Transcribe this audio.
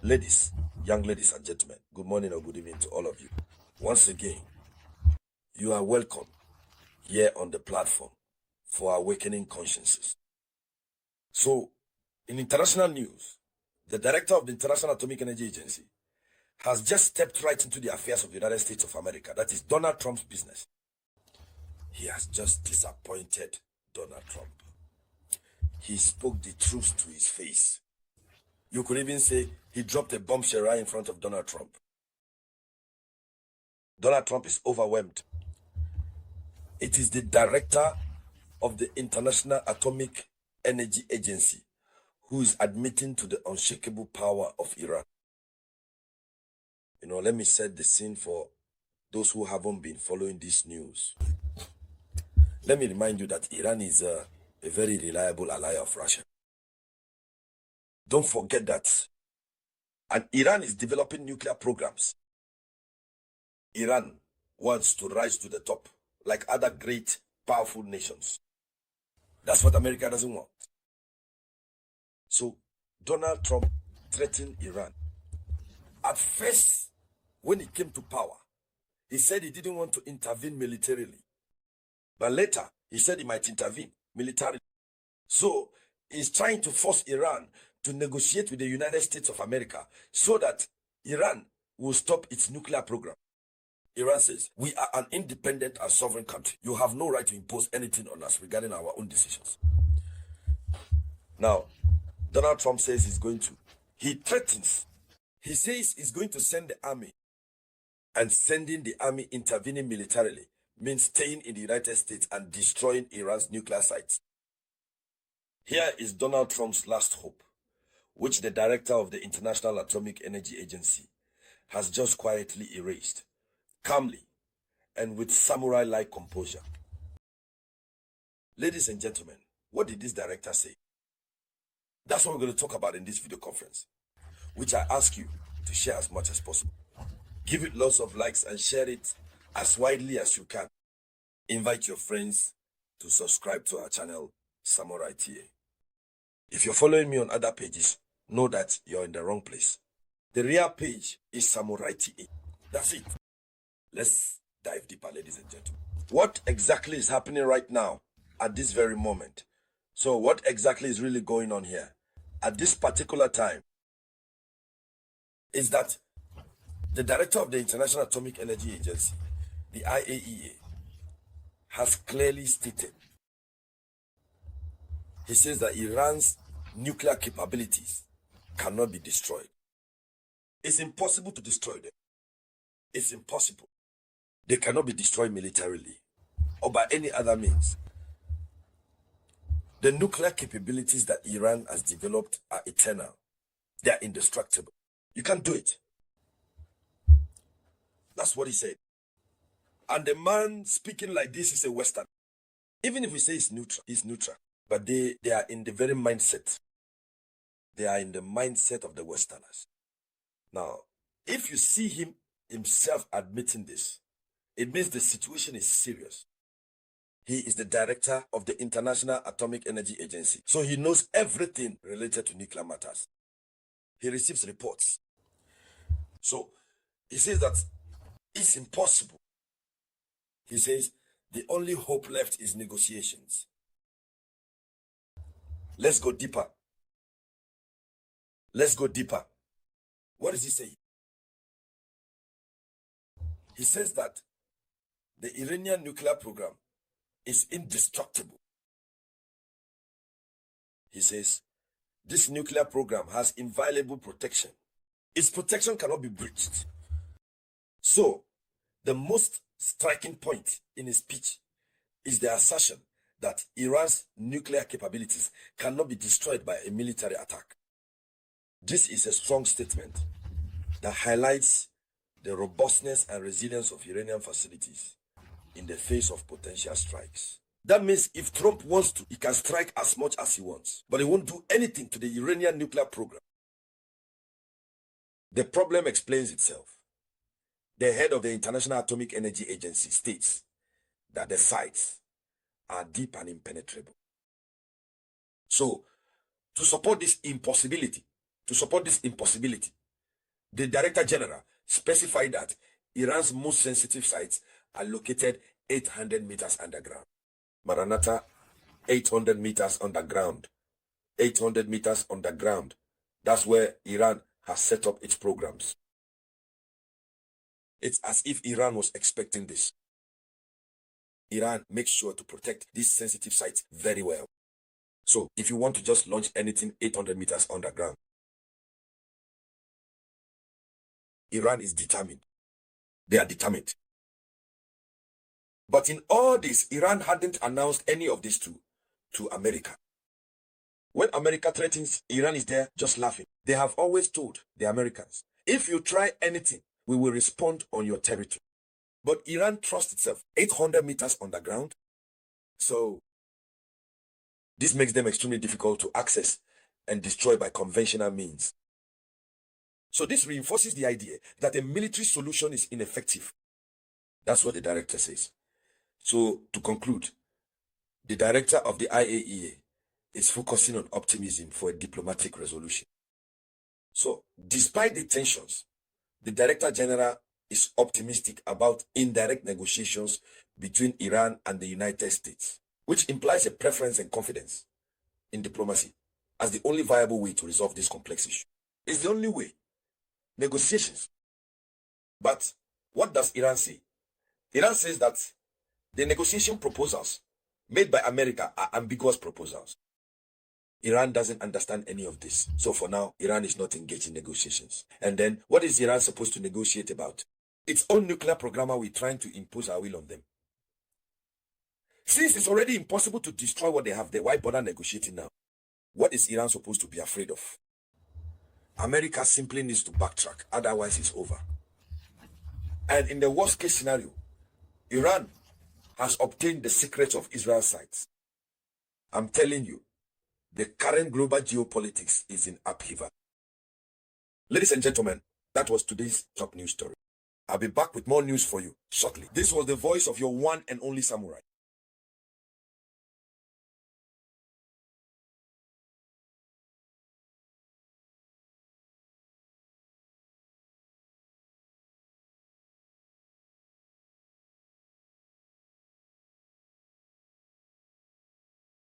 Ladies, young ladies and gentlemen, good morning or good evening to all of you. Once again, you are welcome here on the platform for Awakening Consciences. So, in international news, the director of the International Atomic Energy Agency has just stepped right into the affairs of the United States of America. That is Donald Trump's business. He has just disappointed Donald Trump. He spoke the truth to his face. You could even say he dropped a bombshell right in front of Donald Trump. Donald Trump is overwhelmed. It is the director of the International Atomic Energy Agency who is admitting to the unshakable power of Iran. Let me set the scene for those who haven't been following this news. Let me remind you that Iran is a very reliable ally of Russia. Don't forget that. And Iran is developing nuclear programs. Iran wants to rise to the top like other great, powerful nations. That's what America doesn't want. So, Donald Trump threatened Iran. At first, when he came to power, he said he didn't want to intervene militarily. But later, he said he might intervene militarily. So, he's trying to force Iran to negotiate with the United States of America so that Iran will stop its nuclear program. Iran says, we are an independent and sovereign country. You have no right to impose anything on us regarding our own decisions. Now, Donald Trump says he threatens. He says he's going to send the army. And sending the army intervening militarily means staying in the United States and destroying Iran's nuclear sites. Here is Donald Trump's last hope, which the director of the International Atomic Energy Agency has just quietly erased, calmly, and with samurai-like composure. Ladies and gentlemen, what did this director say? That's what we're going to talk about in this video conference, which I ask you to share as much as possible. Give it lots of likes and share it as widely as you can. Invite your friends to subscribe to our channel, Samouraï Théa. If you're following me on other pages, know that you're in the wrong place. The real page is Samouraï Théa. That's it. Let's dive deeper, ladies and gentlemen. What exactly is happening right now at this very moment? So what exactly is really going on here at this particular time is that the director of the International Atomic Energy Agency, the IAEA, has clearly stated. He says that Iran's nuclear capabilities cannot be destroyed. It's impossible to destroy them. It's impossible. They cannot be destroyed militarily or by any other means. The nuclear capabilities that Iran has developed are eternal. They are indestructible. You can't do it. That's what he said. And the man speaking like this is a Western. Even if we say he's neutral. But they are in the very mindset. They are in the mindset of the Westerners. Now, if you see him himself admitting this, it means the situation is serious. He is the director of the International Atomic Energy Agency. So he knows everything related to nuclear matters. He receives reports. So he says that it's impossible. He says the only hope left is negotiations. Let's go deeper. Let's go deeper. What does he say? He says that the Iranian nuclear program is indestructible. He says this nuclear program has inviolable protection. Its protection cannot be breached. So, the most striking point in his speech is the assertion that Iran's nuclear capabilities cannot be destroyed by a military attack. This is a strong statement that highlights the robustness and resilience of Iranian facilities in the face of potential strikes. That means if Trump wants to, he can strike as much as he wants, but he won't do anything to the Iranian nuclear program. The problem explains itself. The head of the International Atomic Energy Agency states that the sites are deep and impenetrable. So, to support this impossibility, The Director General specified that Iran's most sensitive sites are located 800 meters underground. Maranatha, 800 meters underground. 800 meters underground. That's where Iran has set up its programs. It's as if Iran was expecting this. Iran makes sure to protect these sensitive sites very well. So, if you want to just launch anything 800 meters underground, Iran is determined. They are determined. But in all this, Iran hadn't announced any of this to America. When America threatens, Iran is there just laughing. They have always told the Americans, if you try anything, we will respond on your territory. But Iran trusts itself 800 meters underground. So this makes them extremely difficult to access and destroy by conventional means. So this reinforces the idea that a military solution is ineffective. That's what the director says. So to conclude, the director of the IAEA is focusing on optimism for a diplomatic resolution. So despite the tensions, the Director General is optimistic about indirect negotiations between Iran and the United States, which implies a preference and confidence in diplomacy as the only viable way to resolve this complex issue. It's the only way. Negotiations. But what does Iran say? Iran says that the negotiation proposals made by America are ambiguous proposals. Iran doesn't understand any of this. So for now, Iran is not engaged in negotiations. And then, what is Iran supposed to negotiate about? Its own nuclear program, are we trying to impose our will on them? Since it's already impossible to destroy what they have there, why bother negotiating now? What is Iran supposed to be afraid of? America simply needs to backtrack, otherwise it's over. And in the worst case scenario, Iran has obtained the secrets of Israel's sites. I'm telling you, the current global geopolitics is in upheaval. Ladies and gentlemen, that was today's top news story. I'll be back with more news for you shortly. This was the voice of your one and only samurai.